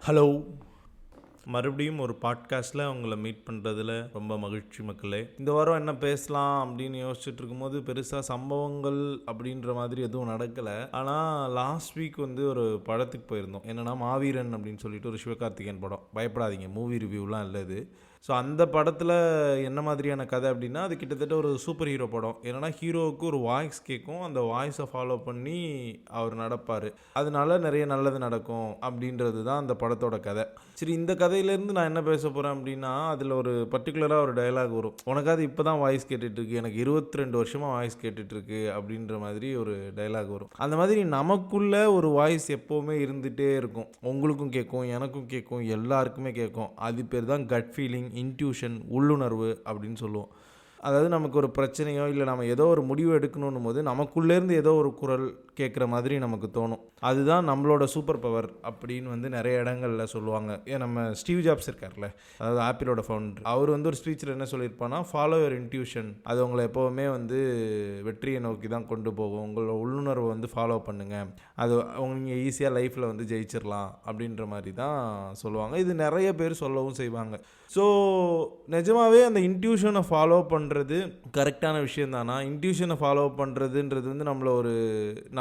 Hello, மறுபடியும் ஒரு பாட்காஸ்ட்டில் உங்களை மீட் பண்ணுறதுல ரொம்ப மகிழ்ச்சி மக்களே. இந்த வாரம் என்ன பேசலாம் அப்படின்னு யோசிச்சுட்டு இருக்கும்போது பெருசாக சம்பவங்கள் அப்படின்ற மாதிரி எதுவும் நடக்கலை. ஆனால் லாஸ்ட் வீக் ஒரு படத்துக்கு போயிருந்தோம். என்னென்னா மாவீரன் அப்படின்னு சொல்லிட்டு ஒரு சிவகார்த்திகேயன் படம். பயப்படாதீங்க, மூவி ரிவ்யூலாம் இல்லை இது. ஸோ அந்த படத்தில் என்ன மாதிரியான கதை அப்படின்னா, அது கிட்டத்தட்ட ஒரு சூப்பர் ஹீரோ படம். என்னென்னா ஹீரோவுக்கு ஒரு வாய்ஸ் கேட்கும், அந்த வாய்ஸை ஃபாலோ பண்ணி அவர் நடப்பார். அதனால நிறைய நல்லது நடக்கும் அப்படின்றது தான் அந்த படத்தோட கதை. சரி, இந்த கதையிலேருந்து நான் என்ன பேச போகிறேன் அப்படின்னா, அதில் ஒரு பர்டிகுலராக ஒரு டயலாக் வரும். உனக்காவது இப்போ தான் வாய்ஸ் கேட்டுட்ருக்கு, எனக்கு 22 வருஷமாக வாய்ஸ் கேட்டுட்ருக்கு அப்படின்ற மாதிரி ஒரு டயலாக் வரும். அந்த மாதிரி நமக்குள்ள ஒரு வாய்ஸ் எப்போவுமே இருந்துகிட்டே இருக்கும். உங்களுக்கும் கேட்கும், எனக்கும் கேட்கும், எல்லாருக்குமே கேட்கும். அது பேர் தான் கட் ஃபீலிங், இன்ட்யூஷன், உள்ளுணர்வு அப்படின்னு சொல்லுவோம். அதாவது நமக்கு ஒரு பிரச்சனையோ இல்லை நம்ம ஏதோ ஒரு முடிவு எடுக்கணும் போது நமக்குள்ளேருந்து ஏதோ ஒரு குரல் கேட்குற மாதிரி நமக்கு தோணும். அதுதான் நம்மளோட சூப்பர் பவர் அப்படின்னு நிறைய இடங்களில் சொல்லுவாங்க. நம்ம ஸ்டீவ் ஜாப்ஸ் இருக்கார்ல, அதாவது ஆப்பிளோட ஃபவுண்டர், அவர் ஒரு ஸ்பீச்சில் என்ன சொல்லியிருப்பான்னா, ஃபாலோ யுவர் இன்ட்யூஷன், அது உங்களை எப்போவுமே வெற்றியை நோக்கி தான் கொண்டு போகும். உங்களோட உள்ளுணர்வை ஃபாலோ பண்ணுங்கள், அது நீங்கள் ஈஸியாக லைஃப்பில் ஜெயிச்சிடலாம் அப்படின்ற மாதிரி தான் சொல்லுவாங்க. இது நிறைய பேர் சொல்லவும் செய்வாங்க. ஸோ நிஜமாகவே அந்த இன்ட்யூஷனை ஃபாலோ பண்ணுறது கரெக்டான விஷயம் தானா? இன்ட்யூஷனை ஃபாலோ பண்ணுறதுன்றது நம்மளை ஒரு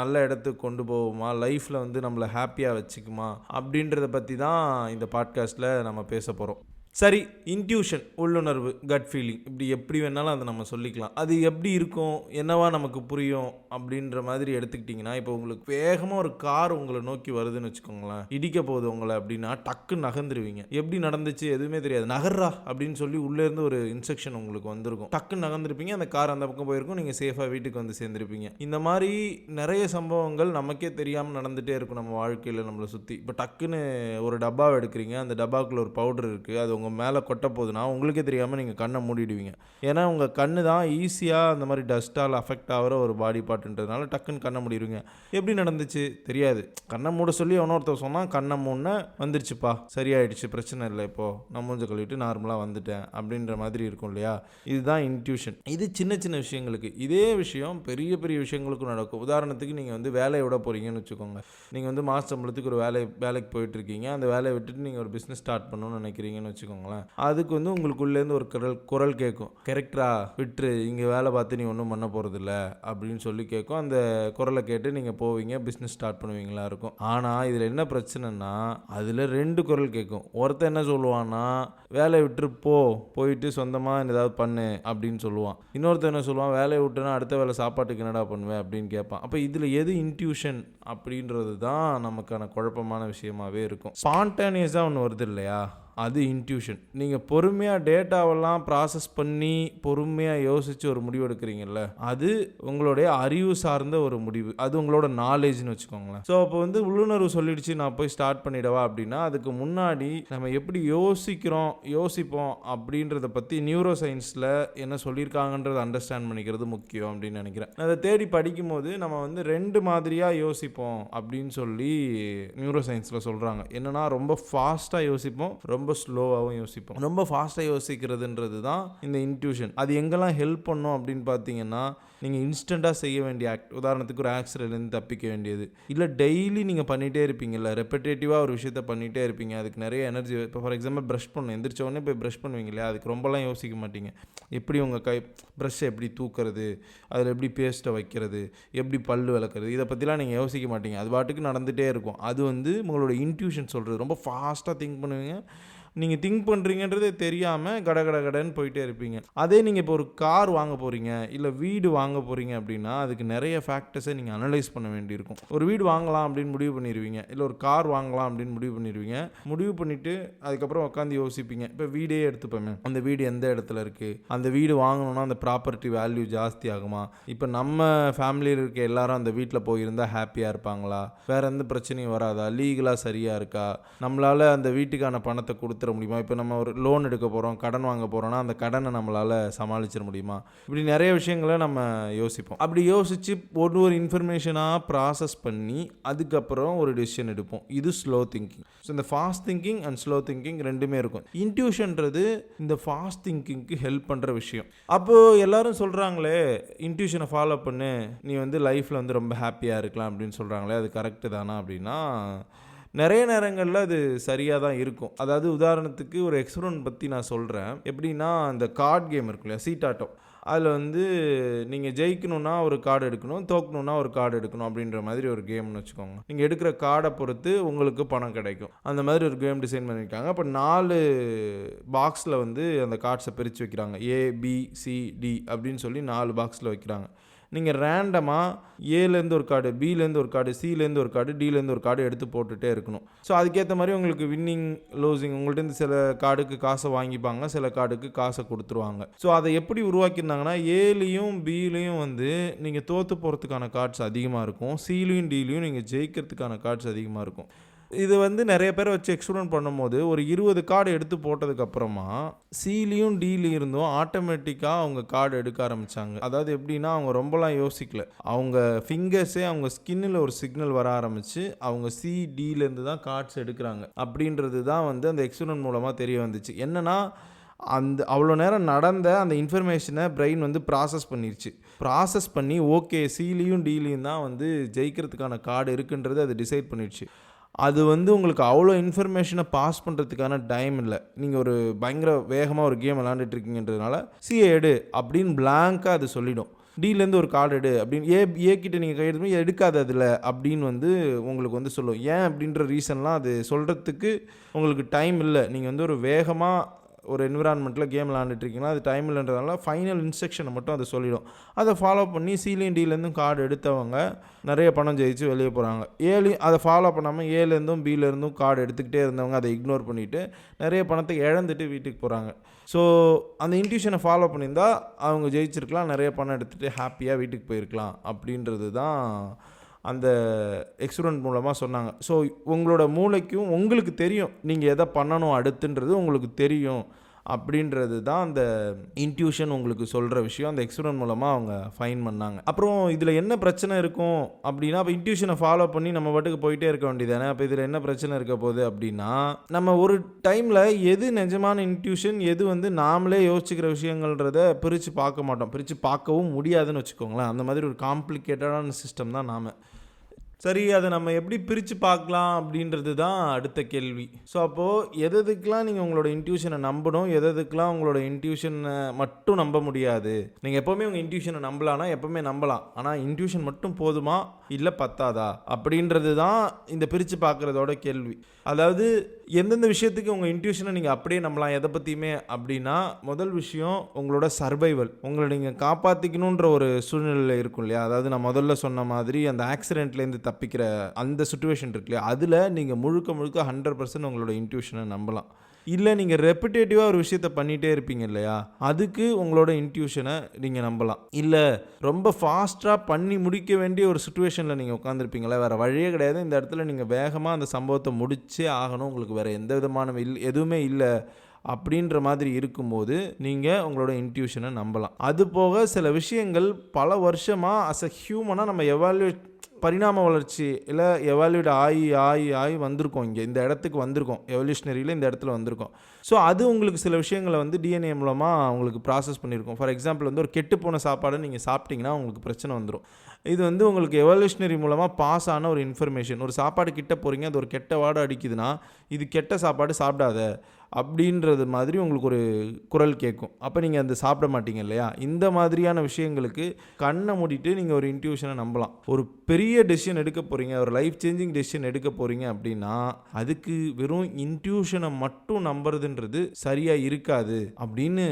நல்ல இடத்துக்கு கொண்டு போகுமா, லைஃப்பில் நம்மளை ஹாப்பியாக வச்சுக்குமா அப்படின்றத பற்றி தான் இந்த பாட்காஸ்ட்டில் நம்ம பேச போகிறோம். சரி, இன்ட்யூஷன், உள்ளுணர்வு, கட் ஃபீலிங், இப்படி எப்படி வேணாலும் அதை நம்ம சொல்லிக்கலாம். அது எப்படி இருக்கும், என்னவா நமக்கு புரியும் அப்படின்ற மாதிரி எடுத்துக்கிட்டிங்கன்னா, இப்போ உங்களுக்கு வேகமாக ஒரு கார் உங்களை நோக்கி வருதுன்னு வச்சுக்கோங்களேன், இடிக்க போகுது உங்களை அப்படின்னா டக்குன்னு நகர்ந்துருவீங்க. எப்படி நடந்துச்சு எதுவுமே தெரியாது, நகர்றா அப்படின்னு சொல்லி உள்ளேருந்து ஒரு இன்ஸ்ட்ரக்ஷன் உங்களுக்கு வந்திருக்கும். டக்குன்னு நகர்ந்துருப்பீங்க, அந்த கார் அந்த பக்கம் போயிருக்கும், நீங்கள் சேஃபாக வீட்டுக்கு சேர்ந்துருப்பீங்க. இந்த மாதிரி நிறைய சம்பவங்கள் நமக்கே தெரியாமல் நடந்துகிட்டே இருக்கும் நம்ம வாழ்க்கையில் நம்மளை சுற்றி. இப்போ டக்குன்னு ஒரு டப்பாவை எடுக்கிறீங்க, அந்த டப்பாவுக்குள்ள ஒரு பவுடர் இருக்குது, அது உங்கள் மேலே கொட்ட போகுதுன்னா உங்களுக்கே தெரியாமல் நீங்கள் கண்ணை மூடிடுவீங்க. ஏன்னா உங்கள் கண்ணு தான் ஈஸியாக அந்த மாதிரி டஸ்ட்டால் அஃபெக்ட் ஆகிற ஒரு பாடி பார்ட்டுன்றதுனால டக்குன்னு கண்ணை மூடிடுவீங்க. எப்படி நடந்துச்சு தெரியாது, கண்ணை மூட சொல்லி ஒன்னொருத்தர் சொன்னால் கண்ணை மூடன வந்துருச்சுப்பா, சரியாயிடுச்சு, பிரச்சனை இல்லை, இப்போது நான் மூஞ்ச கழுவிட்டு நார்மலாக வந்துட்டேன் அப்படின்ற மாதிரி இருக்கும் இல்லையா? இதுதான் இன்ட்யூஷன். இது சின்ன சின்ன விஷயங்களுக்கு. இதே விஷயம் பெரிய பெரிய விஷயங்களுக்கும் நடக்கும். உதாரணத்துக்கு நீங்கள் வேலையை விட போகிறீங்கன்னு வச்சுக்கோங்க. நீங்கள் மாத சம்பளத்துக்கு ஒரு வேலைக்கு போயிட்டுருக்கீங்க. அந்த வேலையை விட்டுட்டு நீங்கள் ஒரு பிஸ்னஸ் ஸ்டார்ட் பண்ணணும்னு நினைக்கிறீங்கன்னு வச்சுக்கோங்க. அதுக்கு உங்களுக்குள்ளேருந்து ஒரு குரல் கேட்கும், கரெக்டா விட்டுரு, இங்கே வேலை பார்த்து நீ ஒன்றும் பண்ண போகிறதில்ல அப்படின்னு சொல்லி கேட்கும். அந்த குரலை கேட்டு நீங்கள் போவீங்க, பிஸ்னஸ் ஸ்டார்ட் பண்ணுவீங்களா இருக்கும். ஆனால் இதில் என்ன பிரச்சனைனா, அதில் 2 குரல் கேட்கும். ஒருத்தர் என்ன சொல்லுவான்னா, வேலையை விட்டுரு போயிட்டு சொந்தமாக ஏதாவது பண்ணு அப்படின்னு சொல்லுவான். இன்னொருத்தர் என்ன சொல்லுவான், வேலையை விட்டுனா அடுத்த வேலை சாப்பாட்டுக்கு என்னடா பண்ணுவேன் அப்படின்னு கேட்பான். அப்போ இதில் எது இன்ட்யூஷன் அப்படின்றது தான் நமக்கான குழப்பமான விஷயமாகவே இருக்கும். ஸ்பான்டேனியஸாக ஒன்று வருது இல்லையா, அது இன்ட்யூஷன். நீங்கள் பொறுமையாக டேட்டாவெல்லாம் ப்ராசஸ் பண்ணி பொறுமையாக யோசித்து ஒரு முடிவு எடுக்கிறீங்கல்ல, அது உங்களுடைய அறிவு சார்ந்த ஒரு முடிவு, அது உங்களோட நாலேஜ்னு வச்சுக்கோங்களேன். ஸோ அப்போ உள்ளுணர்வு சொல்லிடுச்சு நான் போய் ஸ்டார்ட் பண்ணிடவா அப்படின்னா, அதுக்கு முன்னாடி நம்ம எப்படி யோசிப்போம் அப்படின்றத பற்றி நியூரோ சயின்ஸில் என்ன சொல்லியிருக்காங்கன்றதை அண்டர்ஸ்டாண்ட் பண்ணிக்கிறது முக்கியம் அப்படின்னு நினைக்கிறேன். அதை தேடி படிக்கும்போது நம்ம 2 மாதிரியாக யோசிப்போம் அப்படின்னு சொல்லி நியூரோ சயின்ஸில் சொல்கிறாங்க. என்னென்னா, ரொம்ப ஃபாஸ்ட்டாக யோசிப்போம், ரொம்ப ஸ்லோவாகவும் யோசிப்போம். ரொம்ப ஃபாஸ்ட்டாக யோசிக்கிறதுன்றது தான் இந்த இன்ட்யூஷன். அது எங்கெல்லாம் ஹெல்ப் பண்ணும் அப்படின்னு பார்த்தீங்கன்னா, நீங்கள் இன்ஸ்டண்ட்டாக செய்ய வேண்டிய ஆக்ட், உதாரணத்துக்கு ஒரு ஆக்சிடென்ட்லேருந்து தப்பிக்க வேண்டியது, இல்லை டெய்லி நீங்கள் பண்ணிகிட்டே இருப்பீங்கல்ல, ரெப்படேட்டிவாக ஒரு விஷயத்த பண்ணிகிட்டே இருப்பீங்க, அதுக்கு நிறைய எனர்ஜி. இப்போ ஃபார் எக்ஸாம்பிள் ப்ரஷ் பண்ணணும், எந்திரிச்ச உடனே போய் ப்ரஷ் பண்ணுவீங்க இல்லையா, அதுக்கு ரொம்பலாம் யோசிக்க மாட்டீங்க. எப்படி உங்கள் ப்ரஷ்ஷை எப்படி தூக்கிறது, அதில் எப்படி பேஸ்ட்டை வைக்கிறது, எப்படி பல் விளக்குறது, இதை பற்றிலாம் நீங்கள் யோசிக்க மாட்டீங்க. அது பாட்டுக்கு நடந்துகிட்டே இருக்கும். அது உங்களோட இன்ட்யூஷன் சொல்கிறது. ரொம்ப ஃபாஸ்ட்டாக திங்க் பண்ணுவீங்க, நீங்கள் திங்க் பண்ணுறீங்கன்றதே தெரியாமல் கடன்னு போயிட்டே இருப்பீங்க. அதே நீங்கள் இப்போ ஒரு கார் வாங்க போகிறீங்க, இல்லை வீடு வாங்க போகிறீங்க அப்படின்னா, அதுக்கு நிறைய ஃபேக்டர்ஸை நீங்கள் அனலைஸ் பண்ண வேண்டியிருக்கும். ஒரு வீடு வாங்கலாம் அப்படின்னு முடிவு பண்ணிடுவீங்க, இல்லை ஒரு கார் வாங்கலாம் அப்படின்னு முடிவு பண்ணிடுவீங்க. முடிவு பண்ணிவிட்டு அதுக்கப்புறம் உட்காந்து யோசிப்பீங்க. இப்போ வீடே எடுத்துப்போமே, அந்த வீடு எந்த இடத்துல இருக்குது, அந்த வீடு வாங்கணுன்னா அந்த ப்ராப்பர்ட்டி வேல்யூ ஜாஸ்தி ஆகுமா, இப்போ நம்ம ஃபேமிலியில் இருக்க எல்லாரும் அந்த வீட்டில் போயிருந்தால் ஹாப்பியாக இருப்பாங்களா, வேறு எந்த பிரச்சனையும் வராதா, லீகலாக சரியாக இருக்கா, நம்மளால் அந்த வீட்டுக்கான பணத்தை கொடுத்து முடியுமா, இப்போ நம்ம ஒரு லோன் எடுக்க போகிறோம், கடன் வாங்க போகிறோம்னா அந்த கடனை நம்மளால் சமாளிச்சிட முடியுமா, இப்படி நிறைய விஷயங்களை நம்ம யோசிப்போம். அப்படி யோசித்து ஒரு இன்ஃபர்மேஷனாக ப்ராசஸ் பண்ணி அதுக்கப்புறம் ஒரு டெசிஷன் எடுப்போம். இது ஸ்லோ திங்கிங். ஸோ இந்த fast thinking and slow thinking ரெண்டுமே இருக்கும். இன்ட்யூஷன்றது இந்த ஃபாஸ்ட் திங்கிங்க்கு ஹெல்ப் பண்ணுற விஷயம். அப்போது எல்லாரும் சொல்கிறாங்களே, இன்ட்யூஷனை ஃபாலோ பண்ணு, நீ லைஃப்பில் ரொம்ப ஹாப்பியாக இருக்கலாம் அப்படின்னு சொல்கிறாங்களே, அது கரெக்டு தானா அப்படின்னா, நிறைய நேரங்களில் அது சரியாக தான் இருக்கும். அதாவது உதாரணத்துக்கு ஒரு எக்ஸ்பெரிமெண்ட் பற்றி நான் சொல்கிறேன். எப்படின்னா, அந்த கார்டு கேம் இருக்கு இல்லையா, சீட்டாட்டம். அதில் வந்து நீங்கள் ஜெயிக்கணுன்னா ஒரு கார்டு எடுக்கணும், தோக்கணுன்னா ஒரு கார்டு எடுக்கணும் அப்படின்ற மாதிரி ஒரு கேம்னு வச்சுக்கோங்க. நீங்கள் எடுக்கிற கார்டை பொறுத்து உங்களுக்கு பணம் கிடைக்கும். அந்த மாதிரி ஒரு கேம் டிசைன் பண்ணியிருக்காங்க. அப்போ 4 பாக்ஸில் வந்து அந்த கார்ட்ஸை பிரித்து வைக்கிறாங்க. ABCD அப்படின்னு சொல்லி 4 பாக்ஸில் வைக்கிறாங்க. நீங்கள் ரேண்டமாக ஏலேருந்து ஒரு கார்டு, பிலேருந்து ஒரு கார்டு, சிலேருந்து ஒரு கார்டு, டிலேருந்து ஒரு கார்டு எடுத்து போட்டுகிட்டே இருக்கணும். ஸோ அதுக்கேற்ற மாதிரி உங்களுக்கு வின்னிங் லூசிங் உங்கள்கிட்ட சில கார்டுக்கு காசை வாங்கிப்பாங்க, சில கார்டுக்கு காசை கொடுத்துருவாங்க. ஸோ அதை எப்படி உருவாக்கியிருந்தாங்கன்னா, ஏலையும் பிலையும் வந்து நீங்கள் தோற்று போகிறதுக்கான கார்ட்ஸ் அதிகமாக இருக்கும், சிலையும் டிலையும் நீங்கள் ஜெயிக்கிறதுக்கான கார்ட்ஸ் அதிகமாக இருக்கும். இது வந்து நிறைய பேரை வச்சு எக்ஸ்பெரிமெண்ட் பண்ணும்போது ஒரு 20 கார்டு எடுத்து போட்டதுக்கப்புறமா சிலையும் டிலையும் இருந்தும் ஆட்டோமேட்டிக்காக அவங்க கார்டு எடுக்க ஆரம்பித்தாங்க. அதாவது எப்படின்னா, அவங்க ரொம்பலாம் யோசிக்கல, அவங்க ஃபிங்கர்ஸே அவங்க ஸ்கின்னில் ஒரு சிக்னல் வர ஆரம்பித்து அவங்க CDலேருந்து தான் கார்ட்ஸ் எடுக்கிறாங்க. அப்படின்றது தான் வந்து அந்த எக்ஸ்பெரிமெண்ட் மூலமாக தெரிய வந்துச்சு. என்னென்னா, அந்த அவ்வளோ நேரம் நடந்த அந்த இன்ஃபர்மேஷனை பிரெயின் வந்து ப்ராசஸ் பண்ணி ஓகே சிலையும் டிலையும் தான் வந்து ஜெயிக்கிறதுக்கான கார்டு இருக்குன்றது அது டிசைட் பண்ணிடுச்சு. அது வந்து உங்களுக்கு அவ்வளோ இன்ஃபர்மேஷனை பாஸ் பண்ணுறதுக்கான டைம் இல்லை. நீங்கள் ஒரு பயங்கர வேகமாக ஒரு கேம் விளாண்டுட்டு இருக்கீங்கன்றதுனால சிஏ எடு அப்படின்னு பிளாங்காக அது சொல்லிடும். டிலேருந்து ஒரு கார்டு எடு அப்படின்னு ஏக்கிட்ட நீங்கள் கை எடுத்து எடுக்காது அதில் அப்படின்னு வந்து உங்களுக்கு வந்து சொல்லும். ஏன் அப்படின்ற ரீசன்லாம் அது சொல்கிறதுக்கு உங்களுக்கு டைம் இல்லை. நீங்கள் வந்து ஒரு வேகமாக ஒரு என்விரான்மெண்ட்டில் கேம் விளாண்டுட்டுருக்கீங்கன்னா அது டைம் இல்லைன்றதுனால ஃபைனல் இன்ஸ்ட்ரக்ஷனை மட்டும் அதை சொல்லிடும். அதை ஃபாலோ பண்ணி சிலையும் டிலேருந்தும் கார்டு எடுத்தவங்க நிறைய பணம் ஜெயிச்சு வெளியே போகிறாங்க. அதை ஃபாலோ பண்ணாமல் ஏலேருந்தும் பிலேருந்தும் கார்டு எடுத்துக்கிட்டே இருந்தவங்க அதை இக்னோர் பண்ணிவிட்டு நிறைய பணத்தை இழந்துட்டு வீட்டுக்கு போகிறாங்க. ஸோ அந்த இன்ட்யூஷனை ஃபாலோ பண்ணியிருந்தால் அவங்க ஜெயிச்சிருக்கலாம், நிறைய பணம் எடுத்துகிட்டு ஹாப்பியாக வீட்டுக்கு போயிருக்கலாம் அப்படின்றது தான் அந்த எக்ஸ்பெரிமெண்ட் மூலமாக சொன்னாங்க. ஸோ உங்களோட மூளைக்கும் உங்களுக்கு தெரியும் நீங்கள் எதை பண்ணணும் அடுத்துன்றது உங்களுக்கு தெரியும் அப்படின்றது தான் அந்த இன்ட்யூஷன் உங்களுக்கு சொல்கிற விஷயம். அந்த எக்ஸ்பெரிமெண்ட் மூலமாக அவங்க ஃபைன் பண்ணாங்க. அப்புறம் இதில் என்ன பிரச்சனை இருக்கும் அப்படின்னா, அப்போ இன்ட்யூஷனை ஃபாலோ பண்ணி நம்ம பாட்டுக்கு போயிட்டே இருக்க வேண்டியதானே. அப்போ இதில் என்ன பிரச்சனை இருக்க போகுது அப்படின்னா, நம்ம ஒரு டைமில் எது நிஜமான இன்ட்யூஷன், எது வந்து நாமளே யோசிச்சுக்கிற விஷயங்கள்ன்றதை பிரித்து பார்க்க மாட்டோம், பிரித்து பார்க்கவும் முடியாதுன்னு வச்சுக்கோங்களேன். அந்த மாதிரி ஒரு காம்ப்ளிகேட்டடான சிஸ்டம் தான் நாம். சரி, அதை நம்ம எப்படி பிரித்து பார்க்கலாம் அப்படின்றது தான் அடுத்த கேள்வி. ஸோ அப்போது எதுக்கெலாம் நீங்கள் உங்களோட இன்ட்யூஷனை நம்பணும், எதுக்கெலாம் உங்களோட இன்ட்யூஷனை மட்டும் நம்ப முடியாது. நீங்கள் எப்போவுமே உங்கள் இன்ட்யூஷனை நம்பலான்னா எப்போவுமே நம்பலாம், ஆனால் இன்ட்யூஷன் மட்டும் போதுமா இல்லை பத்தாதா அப்படின்றது தான் இந்த பிரித்து பார்க்குறதோட கேள்வி. அதாவது எந்தெந்த விஷயத்துக்கு உங்கள் இன்ட்யூஷனை நீங்கள் அப்படியே நம்பலாம் எதை பற்றியுமே அப்படின்னா, முதல் விஷயம் உங்களோட சர்வைவல், உங்களை நீங்கள் காப்பாற்றிக்கணுன்ற ஒரு சூழ்நிலை இருக்கும் இல்லையா. அதாவது நான் முதல்ல சொன்ன மாதிரி அந்த ஆக்சிடென்ட்லேருந்து தப்பிக்கிற அந்த சிச்சுவேஷன் இருக்கு இல்லையா, அதில் நீங்கள் முழுக்க 100% உங்களோட இன்ட்யூஷனை நம்பலாம். இல்லை நீங்கள் ரெப்பிட்டேட்டிவாக ஒரு விஷயத்தை பண்ணிகிட்டே இருப்பீங்க இல்லையா, அதுக்கு உங்களோட இன்ட்யூஷனை நீங்கள் நம்பலாம். இல்லை ரொம்ப ஃபாஸ்ட்டாக பண்ணி முடிக்க வேண்டிய ஒரு சிச்சுவேஷனில் நீங்கள் உட்காந்துருப்பீங்களா, வேறு வழியே கிடையாது, இந்த இடத்துல நீங்கள் வேகமாக அந்த சம்பவத்தை முடிச்சே ஆகணும், உங்களுக்கு வேறு எந்த விதமான எதுவுமே இல்லை அப்படின்ற மாதிரி இருக்கும்போது நீங்கள் உங்களோட இன்ட்யூஷனை நம்பலாம். அது போக சில விஷயங்கள் பல வருஷமாக அஸ் அ ஹியூமனாக நம்ம பரிணாம வளர்ச்சி இல்லை எவால்யூட் ஆகி வந்திருக்கோம், இங்கே இந்த இடத்துக்கு வந்திருக்கோம், எவல்யூஷனரியில் இந்த இடத்துல வந்திருக்கோம். ஸோ அது உங்களுக்கு சில விஷயங்களை வந்து டிஎன்ஏ மூலமாக உங்களுக்கு ப்ராசஸ் பண்ணியிருக்கோம். ஃபார் எக்ஸாம்பிள் வந்து ஒரு கெட்டு போன சாப்பாடு நீங்கள் சாப்பிட்டீங்கன்னா உங்களுக்கு பிரச்சனை வந்துடும். இது வந்து உங்களுக்கு எவல்யூஷனரி மூலமாக பாஸ் ஆன ஒரு இன்ஃபர்மேஷன். ஒரு சாப்பாடு கிட்ட போகிறீங்க, அது ஒரு கெட்ட வாடை அடிக்குதுன்னா இது கெட்ட சாப்பாடு சாப்பிடாத அப்படின்றது மாதிரி உங்களுக்கு ஒரு குரல் கேட்கும். அப்போ நீங்கள் அந்த சாப்பிட மாட்டீங்க இல்லையா. இந்த மாதிரியான விஷயங்களுக்கு கண்ணை மூடிட்டு நீங்கள் ஒரு இன்ட்யூஷனை நம்பலாம். ஒரு பெரிய டெசிஷன் எடுக்க போகிறீங்க, ஒரு லைஃப் சேஞ்சிங் டெசிஷன் எடுக்க போகிறீங்க அப்படின்னா அதுக்கு வெறும் இன்ட்யூஷனை மட்டும் நம்புறதுன்றது சரியாக இருக்காது அப்படின்னு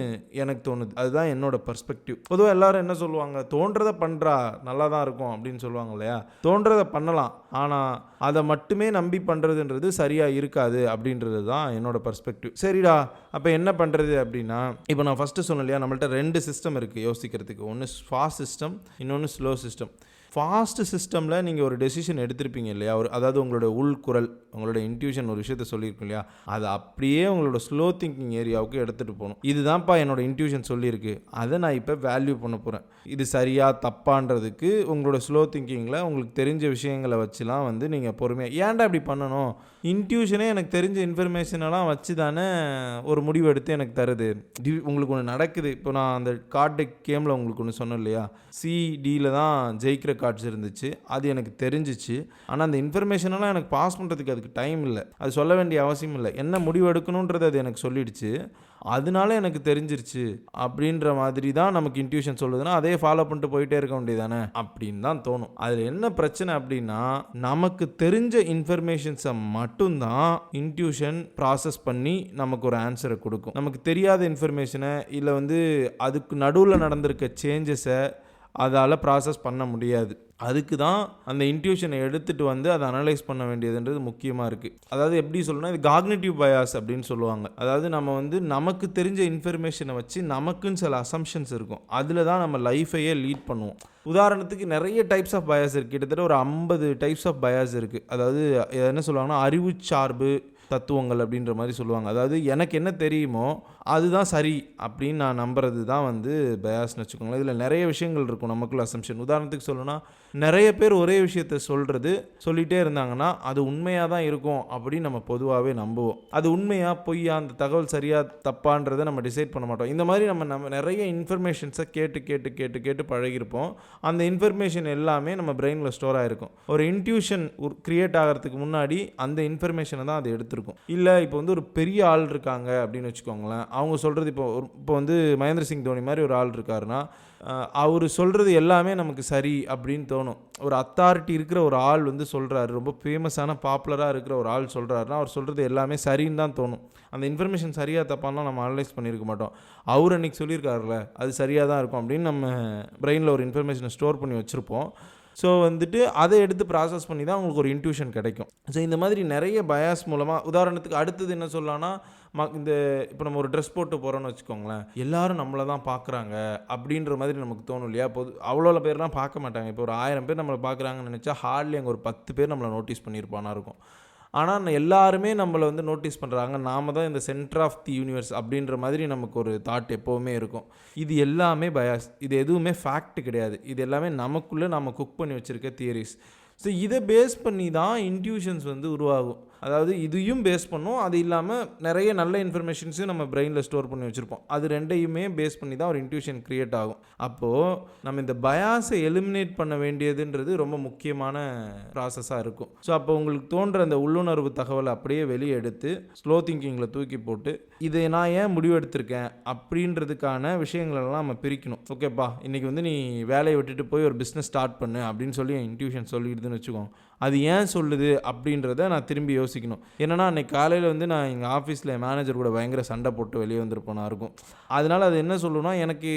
எனக்கு தோணுது. அதுதான் என்னோட பர்ஸ்பெக்டிவ். பொதுவாக எல்லாரும் என்ன சொல்லுவாங்க, தோன்றதை பண்ணுறா நல்லா தான் இருக்கும் அப்படின்னு சொல்லுவாங்க இல்லையா. தோன்றதை பண்ணலாம், ஆனால் அதை மட்டுமே நம்பி பண்ணுறதுன்றது சரியாக இருக்காது அப்படின்றது தான் என்னோட பர்ஸ்பெக்டிவ். சரிடா, அப்போ என்ன பண்ணுறது அப்படின்னா, இப்போ நான் ஃபஸ்ட்டு சொன்னேன் இல்லையா, நம்மள்ட்ட 2 சிஸ்டம் இருக்குது யோசிக்கிறதுக்கு. ஒன்று ஃபாஸ்ட் சிஸ்டம், இன்னொன்று ஸ்லோ சிஸ்டம். ஃபாஸ்ட் சிஸ்டமில் நீங்கள் ஒரு டெசிஷன் எடுத்திருப்பீங்க இல்லையா, அதாவது உங்களோட உள்குரல், உங்களோட இன்ட்யூஷன் ஒரு விஷயத்த சொல்லியிருக்கும் இல்லையா, அதை அப்படியே உங்களோட ஸ்லோ திங்கிங் ஏரியாவுக்கு எடுத்துகிட்டு போகணும். இதுதான்ப்பா என்னோட இன்ட்யூஷன் சொல்லியிருக்கு, அதை நான் இப்போ வேல்யூ பண்ண போகிறேன், இது சரியா தப்பான்றதுக்கு உங்களோட ஸ்லோ திங்கிங்கில் உங்களுக்கு தெரிஞ்ச விஷயங்களை வச்சுலாம் வந்து நீங்கள் பொறுமையாக ஏன்டா இப்படி பண்ணணும், இன்ட்யூஷனே எனக்கு தெரிஞ்ச இன்ஃபர்மேஷனெல்லாம் வச்சு தானே ஒரு முடிவு எடுத்து எனக்கு தருது. உங்களுக்கு ஒன்று நடக்குது. இப்போ நான் அந்த கார்ட் டெக் கேமில் உங்களுக்கு ஒன்று சொன்னேன் இல்லையா, சிடியில் தான் ஜெயிக்கிற கார்ட்ஸ் இருந்துச்சு. அது எனக்கு தெரிஞ்சிச்சு. ஆனால் அந்த இன்ஃபர்மேஷனெல்லாம் எனக்கு பாஸ் பண்ணுறதுக்கு அதுக்கு டைம் இல்லை. அது சொல்ல வேண்டிய அவசியம் இல்லை. என்ன முடிவு எடுக்கணுன்றது அது எனக்கு சொல்லிடுச்சு. அதனால எனக்கு தெரிஞ்சிருச்சு அப்படின்ற மாதிரி தான் நமக்கு இன்ட்யூஷன் சொல்லுதுன்னா அதே ஃபாலோ பண்ணிட்டு போயிட்டே இருக்க வேண்டியதானே அப்படின்னு தான் தோணும். அதில் என்ன பிரச்சனை அப்படின்னா, நமக்கு தெரிஞ்ச இன்ஃபர்மேஷன்ஸை மட்டும்தான் இன்ட்யூஷன் ப்ராசஸ் பண்ணி நமக்கு ஒரு ஆன்சரை கொடுக்கும். நமக்கு தெரியாத இன்ஃபர்மேஷனை இல்லை அதுக்கு நடுவில் நடந்திருக்க சேஞ்சஸை அதால் ப்ராசஸ் பண்ண முடியாது. அதுக்கு தான் அந்த இன்ட்யூஷனை எடுத்துகிட்டு அதை அனலைஸ் பண்ண வேண்டியதுன்றது முக்கியமாக இருக்குது. அதாவது எப்படி சொல்லணும்னா, இது காக்னிட்டிவ் பயாஸ் அப்படின்னு சொல்லுவாங்க. அதாவது நம்ம நமக்கு தெரிஞ்ச இன்ஃபர்மேஷனை வச்சு நமக்குன்னு சில அசம்ஷன்ஸ் இருக்கும். அதில் தான் நம்ம லைஃபையே லீட் பண்ணுவோம். உதாரணத்துக்கு நிறைய டைப்ஸ் ஆஃப் பயாஸ் இருக்குது. கிட்டத்தட்ட ஒரு 50 டைப்ஸ் ஆஃப் பயாஸ் இருக்குது. அதாவது என்ன சொல்லுவாங்கன்னா, அறிவு சார்பு தத்துவங்கள் அப்படின்ற மாதிரி சொல்லுவாங்க. அதாவது எனக்கு என்ன தெரியுமோ அதுதான் சரி அப்படின்னு நான் நம்புறது தான் பயாஸ்னு வச்சுக்கோங்களேன். இதில் நிறைய விஷயங்கள் இருக்கும் நமக்குள்ள அசம்ஷன். உதாரணத்துக்கு சொல்லணும்னா, நிறைய பேர் ஒரே விஷயத்த சொல்லிகிட்டே இருந்தாங்கன்னா அது உண்மையாக தான் இருக்கும் அப்படின்னு நம்ம பொதுவாகவே நம்புவோம். அது உண்மையா பொய்யா, அந்த தகவல் சரியா தப்பான்றதை நம்ம டிசைட் பண்ண மாட்டோம். இந்த மாதிரி நம்ம நிறைய இன்ஃபர்மேஷன்ஸை கேட்டு பழகிருப்போம். அந்த இன்ஃபர்மேஷன் எல்லாமே நம்ம பிரெயினில் ஸ்டோர் ஆகிருக்கும். ஒரு இன்ட்யூஷன் கிரியேட் ஆகிறதுக்கு முன்னாடி அந்த இன்ஃபர்மேஷனை தான் அது எடுத்திருக்கும். இல்லை இப்போ ஒரு பெரிய ஆள் இருக்காங்க அப்படின்னு வச்சுக்கோங்களேன். அவங்க சொல்கிறது இப்போ மகேந்திர சிங் தோனி மாதிரி ஒரு ஆள் இருக்காருன்னா, அவர் சொல்கிறது எல்லாமே நமக்கு சரி அப்படின்னு தோணும். ஒரு அத்தாரிட்டி இருக்கிற ஒரு ஆள் சொல்கிறாரு, ரொம்ப ஃபேமஸான பாப்புலராக இருக்கிற ஒரு ஆள் சொல்கிறாருன்னா அவர் சொல்கிறது எல்லாமே சரின்னு தான் தோணும். அந்த இன்ஃபர்மேஷன் சரியாக தப்பாலாம் நம்ம அனலைஸ் பண்ணியிருக்க மாட்டோம். அவர் அன்றைக்கி சொல்லியிருக்காருல்ல அது சரியாக தான் இருக்கும் அப்படின்னு நம்ம பிரெயினில் ஒரு இன்ஃபர்மேஷனை ஸ்டோர் பண்ணி வச்சுருப்போம். ஸோ அதை எடுத்து ப்ராசஸ் பண்ணி தான் உங்களுக்கு ஒரு இன்ட்யூஷன் கிடைக்கும். ஸோ இந்த மாதிரி நிறைய பயாஸ் மூலமாக, உதாரணத்துக்கு அடுத்தது என்ன சொல்லலாம்னா, இப்போ நம்ம ஒரு ட்ரெஸ் போட்டு போகிறோன்னு வச்சுக்கோங்களேன், எல்லாரும் நம்மளை தான் பார்க்குறாங்க அப்படின்ற மாதிரி நமக்கு தோணும் இல்லையா. அவ்வளோ பேர்லாம் பார்க்க மாட்டாங்க. இப்போ ஒரு 1000 பேர் நம்மளை பார்க்குறாங்கன்னு நினச்சா ஹார்ட்லி அங்கே ஒரு 10 பேர் நம்மளை நோட்டீஸ் பண்ணியிருப்பானா இருக்கும். ஆனால் எல்லாருமே நம்மளை நோட்டீஸ் பண்ணுறாங்க, நாம் தான் இந்த சென்டர் ஆஃப் தி யூனிவர்ஸ் அப்படின்ற மாதிரி நமக்கு ஒரு தாட் எப்போவுமே இருக்கும். இது எல்லாமே பயாஸ். இது எதுவுமே ஃபேக்ட் கிடையாது. இது எல்லாமே நமக்குள்ளே நம்ம குக் பண்ணி வச்சுருக்க தியரிஸ். ஸோ இதை பேஸ் பண்ணி தான் இன்ட்யூஷன்ஸ் உருவாகும். அதாவது இதையும் பேஸ் பண்ணும், அது இல்லாமல் நிறைய நல்ல இன்ஃபர்மேஷன்ஸையும் நம்ம பிரெயினில் ஸ்டோர் பண்ணி வச்சுருப்போம். அது ரெண்டையுமே பேஸ் பண்ணி தான் ஒரு இன்ட்யூஷன் க்ரியேட் ஆகும். அப்போது நம்ம இந்த பயாஸை எலிமினேட் பண்ண வேண்டியதுன்றது ரொம்ப முக்கியமான ப்ராசஸாக இருக்கும். ஸோ அப்போ உங்களுக்கு தோன்ற அந்த உள்ளுணர்வு தகவலை அப்படியே வெளியே எடுத்து ஸ்லோ திங்கிங்கில் தூக்கி போட்டு இதை நான் ஏன் முடிவு எடுத்திருக்கேன் அப்படின்றதுக்கான விஷயங்களெல்லாம் நம்ம பிரிக்கணும். ஓகேப்பா, இன்றைக்கி நீ வேலையை விட்டுட்டு போய் ஒரு பிஸ்னஸ் ஸ்டார்ட் பண்ணு அப்படின்னு சொல்லி இன்ட்யூஷன் சொல்லிடுதுன்னு வச்சுக்கோங்க. அது ஏன் சொல்லுது அப்படின்றத நான் திரும்பி யோசிக்கணும். என்னன்னா, அன்றைக்கி காலையில் நான் எங்கள் ஆஃபீஸில் என் மேனேஜர் கூட பயங்கர சண்டை போட்டு வெளியே வந்திருப்போனா இருக்கும். அதனால் அது என்ன சொல்லுன்னா, எனக்கு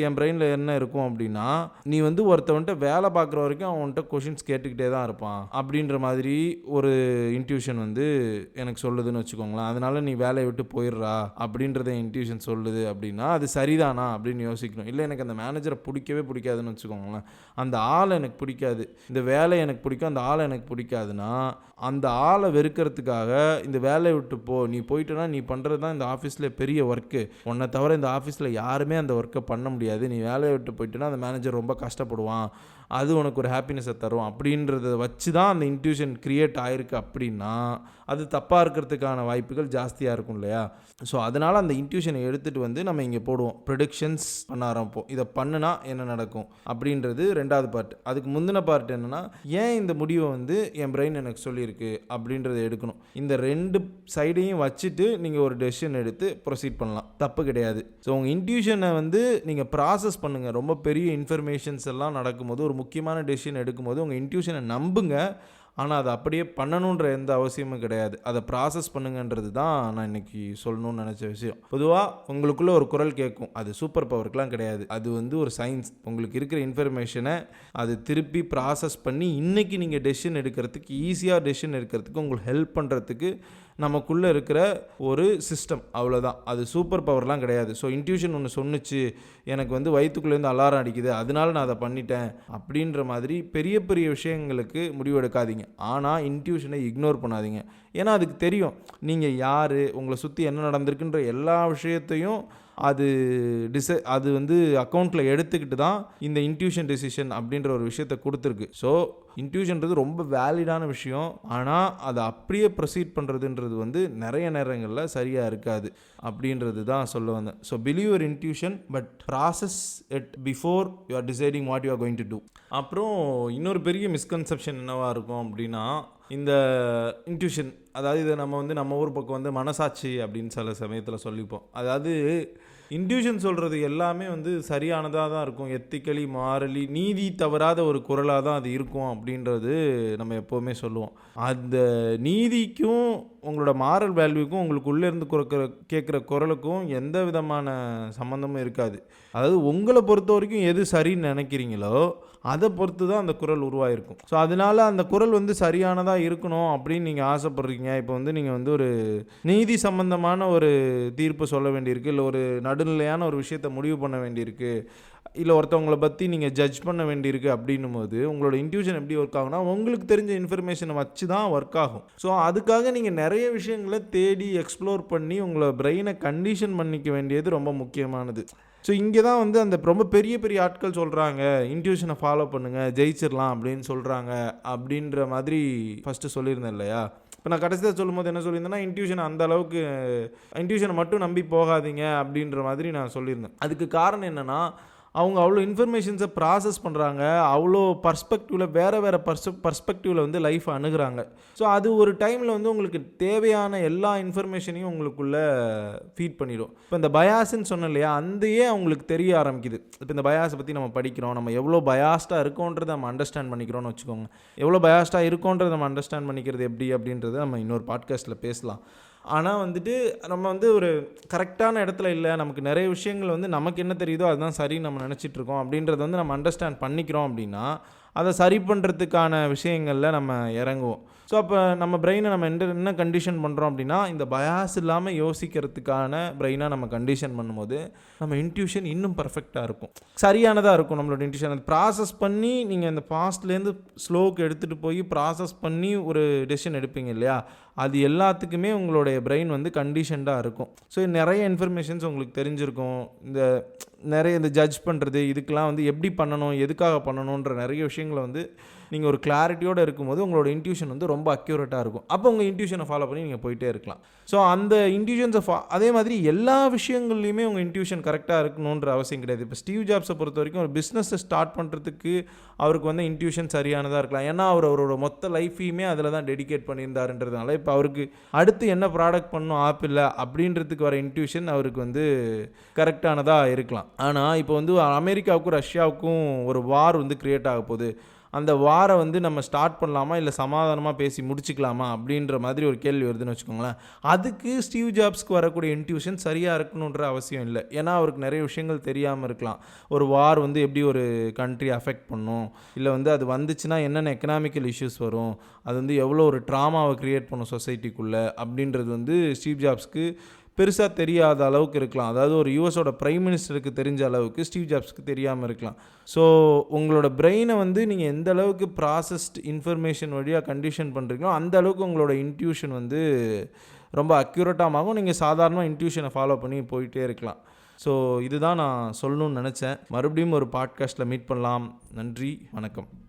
என் பிரெயினில் என்ன இருக்கும் அப்படின்னா, நீ ஒருத்தவன்ட்ட வேலை பார்க்குற வரைக்கும் அவன்கிட்ட கொஷின்ஸ் கேட்டுக்கிட்டே தான் இருப்பான் அப்படின்ற மாதிரி ஒரு இன்ட்யூஷன் எனக்கு சொல்லுதுன்னு வச்சுக்கோங்களேன். அதனால் நீ வேலையை விட்டு போயிடுறா அப்படின்றத இன்ட்யூஷன் சொல்லுது அப்படின்னா அது சரிதானா அப்படின்னு யோசிக்கணும். இல்லை எனக்கு அந்த மேனேஜரை பிடிக்காதுன்னு வச்சுக்கோங்களேன், அந்த ஆள் எனக்கு பிடிக்காது, இந்த வேலை எனக்கு பிடிக்கும், அந்த ஆளை எனக்கு பிடிக்காதுன்னா அந்த ஆளை வெறுக்கிறதுக்காக இந்த வேலையை விட்டு நீ போயிட்டேன்னா நீ பண்ணுறது தான் இந்த ஆஃபீஸில் பெரிய ஒர்க்கு, உன்னை தவிர இந்த ஆஃபீஸில் யாருமே அந்த ஒர்க்கை பண்ண முடியாது, நீ வேலையை விட்டு போயிட்டேன்னா அந்த மேனேஜர் ரொம்ப கஷ்டப்படுவான், அது உனக்கு ஒரு ஹாப்பினஸை தரும் அப்படின்றத வச்சு தான் அந்த இன்ட்யூஷன் க்ரியேட் ஆகிருக்கு அப்படின்னா அது தப்பாக இருக்கிறதுக்கான வாய்ப்புகள் ஜாஸ்தியாக இருக்கும் இல்லையா. ஸோ அதனால் அந்த இன்ட்யூஷனை எடுத்துகிட்டு நம்ம இங்கே போடுவோம், ப்ரெடிக்ஷன்ஸ் பண்ண ஆரம்பிப்போம். இதை பண்ணுனா என்ன நடக்கும் அப்படின்றது ரெண்டாவது பார்ட். அதுக்கு முந்தின பார்ட் என்னென்னா, ஏன் இந்த முடிவை என் பிரெயின் எனக்கு சொல்லியிருக்கு அப்படின்றத எடுக்கணும். இந்த ரெண்டு சைடையும் வச்சுட்டு நீங்கள் ஒரு டெசிஷன் எடுத்து ப்ரொசீட் பண்ணலாம், தப்பு கிடையாது. ஸோ உங்கள் இன்ட்யூஷனை நீங்கள் ப்ராசஸ் பண்ணுங்கள். ரொம்ப பெரிய இன்ஃபர்மேஷன்ஸ் எல்லாம் நடக்கும்போது, ஒரு முக்கியமான டெசிஷன் எடுக்கும்போது உங்கள் இன்ட்யூஷனை நம்புங்க. ஆனால் அதை அப்படியே பண்ணணுன்ற எந்த அவசியமும் கிடையாது. அதை ப்ராசஸ் பண்ணுங்கன்றது தான் நான் இன்றைக்கி சொல்லணும்னு நினச்ச விஷயம். பொதுவாக உங்களுக்குள்ளே ஒரு குரல் கேட்கும், அது சூப்பர் பவருக்குலாம் கிடையாது, அது ஒரு சயின்ஸ். உங்களுக்கு இருக்கிற இன்ஃபர்மேஷனை அது திருப்பி ப்ராசஸ் பண்ணி இன்றைக்கி நீங்கள் டெசிஷன் எடுக்கிறதுக்கு, ஈஸியாக டெசிஷன் எடுக்கிறதுக்கு உங்களுக்கு ஹெல்ப் பண்ணுறதுக்கு நமக்குள்ளே இருக்கிற ஒரு சிஸ்டம், அவ்வளோதான். அது சூப்பர் பவர்லாம் கிடையாது. ஸோ இன்ட்யூஷன் ஒன்று சொன்னிச்சு, எனக்கு வயிற்றுக்குள்ளேருந்து அலாரம் அடிக்குது, அதனால நான் அதை பண்ணிட்டேன் அப்படின்ற மாதிரி பெரிய பெரிய விஷயங்களுக்கு முடிவெடுக்காதீங்க. ஆனால் இன்ட்யூஷனை இக்னோர் பண்ணாதீங்க. ஏன்னா அதுக்கு தெரியும் நீங்கள் யார், உங்களை சுற்றி என்ன நடந்திருக்குன்ற எல்லா விஷயத்தையும் அது வந்து அக்கௌண்ட்டில் எடுத்துக்கிட்டு தான் இந்த இன்ட்யூஷன் டெசிஷன் அப்படின்ற ஒரு விஷயத்தை கொடுத்துருக்கு. ஸோ இன்ட்யூஷன்றது ரொம்ப வேலிடான விஷயம். ஆனால் அதை அப்படியே ப்ரொசீட் பண்ணுறதுன்றது வந்து நிறைய நேரங்களில் சரியாக இருக்காது அப்படின்றது தான் சொல்ல வந்தேன். So believe your intuition, but process it before you are deciding what you are going to do. அப்புறம் இன்னொரு பெரிய மிஸ்கன்செப்ஷன் என்னவாக இருக்கும் அப்படின்னா, இந்த இன்ட்யூஷன், அதாவது இதை நம்ம வந்து நம்ம ஊர் பக்கம் வந்து மனசாட்சி அப்படின்னு சில சமயத்தில் சொல்லிப்போம். அதாவது இன்ட்யூஷன் சொல்கிறது எல்லாமே வந்து சரியானதாக தான் இருக்கும், எத்திக்கலி மாரலி நீதி தவறாத ஒரு குரலாக தான் அது இருக்கும் அப்படின்றது நம்ம எப்போவுமே சொல்லுவோம். அந்த நீதிக்கும் உங்களோட மாரல் வேல்யூக்கும் உங்களுக்கு உள்ளேருந்து கேட்குற குரலுக்கும் எந்த விதமான சம்மந்தமும் இருக்காது. அதாவது உங்களை பொறுத்த வரைக்கும் எது சரின்னு நினைக்கிறீங்களோ அதை பொறுத்து தான் அந்த குரல் உருவாயிருக்கும். ஸோ அதனால் அந்த குரல் வந்து சரியானதாக இருக்கணும் அப்படின்னு நீங்கள் ஆசைப்படுறீங்க. இப்போ வந்து நீங்கள் வந்து ஒரு நீதி சம்பந்தமான ஒரு தீர்ப்பு சொல்ல வேண்டியிருக்கு, இல்லை ஒரு நடுநிலையான ஒரு விஷயத்தை முடிவு பண்ண வேண்டியிருக்கு, இல்லை ஒருத்தவங்களை பற்றி நீங்கள் ஜட்ஜ் பண்ண வேண்டியிருக்கு அப்படின்னும் போது உங்களோட இன்ட்யூஷன் எப்படி ஒர்க் ஆகுனா, உங்களுக்கு தெரிஞ்ச இன்ஃபர்மேஷனை வச்சு தான் ஒர்க் ஆகும். ஸோ அதுக்காக நீங்கள் நிறைய விஷயங்களை தேடி எக்ஸ்ப்ளோர் பண்ணி உங்களை பிரெயினை கண்டிஷன் பண்ணிக்க வேண்டியது ரொம்ப முக்கியமானது. ஸோ இங்கே தான் வந்து அந்த ரொம்ப பெரிய பெரிய ஆட்கள் சொல்கிறாங்க இன்ட்யூஷனை ஃபாலோ பண்ணுங்கள் ஜெயிச்சிடலாம் அப்படின்னு சொல்கிறாங்க அப்படின்ற மாதிரி ஃபஸ்ட்டு சொல்லியிருந்தேன் இல்லையா. இப்போ நான் கடைசியாக சொல்லும்போது என்ன சொல்லியிருந்தேன்னா, இன்ட்யூஷனை மட்டும் நம்பி போகாதீங்க அப்படின்ற மாதிரி நான் சொல்லியிருந்தேன். அதுக்கு காரணம் என்னென்னா, அவங்க அவ்வளோ இன்ஃபர்மேஷன்ஸை ப்ராசஸ் பண்ணுறாங்க, அவ்வளோ வேறு பர்ஸ்பெக்டிவில் வந்து லைஃப்பை அணுகிறாங்க. ஸோ அது ஒரு டைமில் வந்து உங்களுக்கு தேவையான எல்லா இன்ஃபர்மேஷனையும் உங்களுக்குள்ளே ஃபீட் பண்ணிடும். இப்போ இந்த பயாஸ்ன்னு சொன்னோம் இல்லையா, அந்தையே அவங்களுக்கு தெரிய ஆரம்பிக்குது. இப்போ இந்த பயாஸை பற்றி நம்ம படிக்கிறோம், நம்ம எவ்வளோ பயாஸ்டாக இருக்கோன்றதை நம்ம அண்டர்ஸ்டாண்ட் பண்ணிக்கிறோன்னு வச்சுக்கோங்க. எவ்வளோ பயாஸ்டாக இருக்கோன்றதை நம்ம அண்டர்ஸ்டாண்ட் பண்ணிக்கிறது எப்படி அப்படின்றத நம்ம இன்னொரு பாட்காஸ்ட்டில் பேசலாம். ஆனால் வந்துட்டு நம்ம வந்து ஒரு கரெக்டான இடத்துல இல்லை, நமக்கு நிறைய விஷயங்கள் வந்து நமக்கு என்ன தெரியுதோ அதுதான் சரின்னு நம்ம நினச்சிட்ருக்கோம் அப்படின்றத வந்து நம்ம அண்டர்ஸ்டாண்ட் பண்ணிக்கிறோம் அப்படின்னா அதை சரி பண்ணுறதுக்கான விஷயங்களில் நம்ம இறங்குவோம். ஸோ அப்போ நம்ம பிரெயினை நம்ம என்ன கண்டிஷன் பண்ணுறோம் அப்படின்னா, இந்த பயாஸ் இல்லாமல் யோசிக்கிறதுக்கான பிரெயினாக நம்ம கண்டிஷன் பண்ணும்போது நம்ம இன்ட்யூஷன் இன்னும் பர்ஃபெக்டாக இருக்கும், சரியானதாக இருக்கும். நம்மளோட இன்ட்யூஷன் அது ப்ராசஸ் பண்ணி நீங்கள் இந்த பாஸ்ட்லேருந்து ஸ்லோவுக்கு எடுத்துகிட்டு போய் ப்ராசஸ் பண்ணி ஒரு டெசிஷன் எடுப்பீங்க இல்லையா, அது எல்லாத்துக்குமே உங்களுடைய பிரெயின் வந்து கண்டிஷன்டாக இருக்கும். ஸோ நிறைய இன்ஃபர்மேஷன்ஸ் உங்களுக்கு தெரிஞ்சிருக்கும். இந்த ஜட்ஜ் பண்ணுறது இதுக்கெலாம் வந்து எப்படி பண்ணணும், எதுக்காக பண்ணணுன்ற நிறைய விஷயங்களை வந்து நீங்கள் ஒரு கிளாரிட்டியோடு இருக்கும்போது உங்களோட இன்ட்யூஷன் வந்து ரொம்ப அக்யூரேட்டாக இருக்கும். அப்போ உங்கள் இன்ட்யூஷனை ஃபாலோ பண்ணி நீங்கள் போயிட்டே இருக்கலாம். ஸோ அந்த இன்ட்யூஷன்ஸை அதே மாதிரி எல்லா விஷயங்கள்லையுமே உங்கள் இன்ட்யூஷன் கரெக்டாக இருக்கணுன்ற அவசியம் கிடையாது. இப்போ ஸ்டீவ் ஜாப்ஸை பொறுத்த வரைக்கும் ஒரு பிஸ்னஸை ஸ்டார்ட் பண்ணுறதுக்கு அவருக்கு வந்து இன்ட்யூஷன் சரியானதாக இருக்கலாம். ஏன்னா அவரோட மொத்த லைஃபையுமே அதில் தான் டெடிகேட் பண்ணியிருந்தாருன்றதுனால இப்போ அவருக்கு அடுத்து என்ன ப்ராடக்ட் பண்ணணும் ஆப்பிளில் அப்படின்றதுக்கு வர இன்ட்யூஷன் அவருக்கு வந்து கரெக்டானதாக இருக்கலாம். ஆனால் இப்போ வந்து அமெரிக்காவுக்கும் ரஷ்யாவுக்கும் ஒரு வார் வந்து கிரியேட் ஆக போகுது, அந்த வாரை வந்து நம்ம ஸ்டார்ட் பண்ணலாமா இல்லை சமாதானமாக பேசி முடிச்சுக்கலாமா அப்படின்ற மாதிரி ஒரு கேள்வி வருதுன்னு வச்சுக்கோங்களேன். அதுக்கு ஸ்டீவ் ஜாப்ஸ்க்கு வரக்கூடிய இன்ட்யூஷன் சரியாக இருக்கணுன்ற அவசியம் இல்லை. ஏன்னா அவருக்கு நிறைய விஷயங்கள் தெரியாமல் இருக்கலாம். ஒரு வார் வந்து எப்படி ஒரு கண்ட்ரி அஃபெக்ட் பண்ணும், இல்லை வந்து அது வந்துச்சுன்னா என்னென்ன எக்கனாமிக்கல் இஷ்யூஸ் வரும், அது வந்து எவ்வளோ ஒரு ட்ராமாவை க்ரியேட் பண்ணும் சொசைட்டிக்குள்ளே அப்படின்றது வந்து ஸ்டீவ் ஜாப்ஸ்க்கு பெருசாக தெரியாத அளவுக்கு இருக்கலாம். அதாவது ஒரு யூஎஸோட பிரைம் மினிஸ்டருக்கு தெரிஞ்ச அளவுக்கு ஸ்டீவ் ஜாப்ஸ்க்கு தெரியாமல் இருக்கலாம். ஸோ உங்களோட பிரெயினை வந்து நீங்கள் எந்த அளவுக்கு ப்ராசஸ்ட் இன்ஃபர்மேஷன் வழியாக கண்டிஷன் பண்ணுறீங்களோ அந்த அளவுக்கு உங்களோட இன்ட்யூஷன் வந்து ரொம்ப அக்யூரேட்டாகவும் நீங்கள் சாதாரணமாக இன்ட்யூஷனை ஃபாலோ பண்ணி போயிட்டே இருக்கலாம். ஸோ இதுதான் நான் சொல்லணும்னு நினச்சேன். மறுபடியும் ஒரு பாட்காஸ்ட்டில் மீட் பண்ணலாம். நன்றி, வணக்கம்.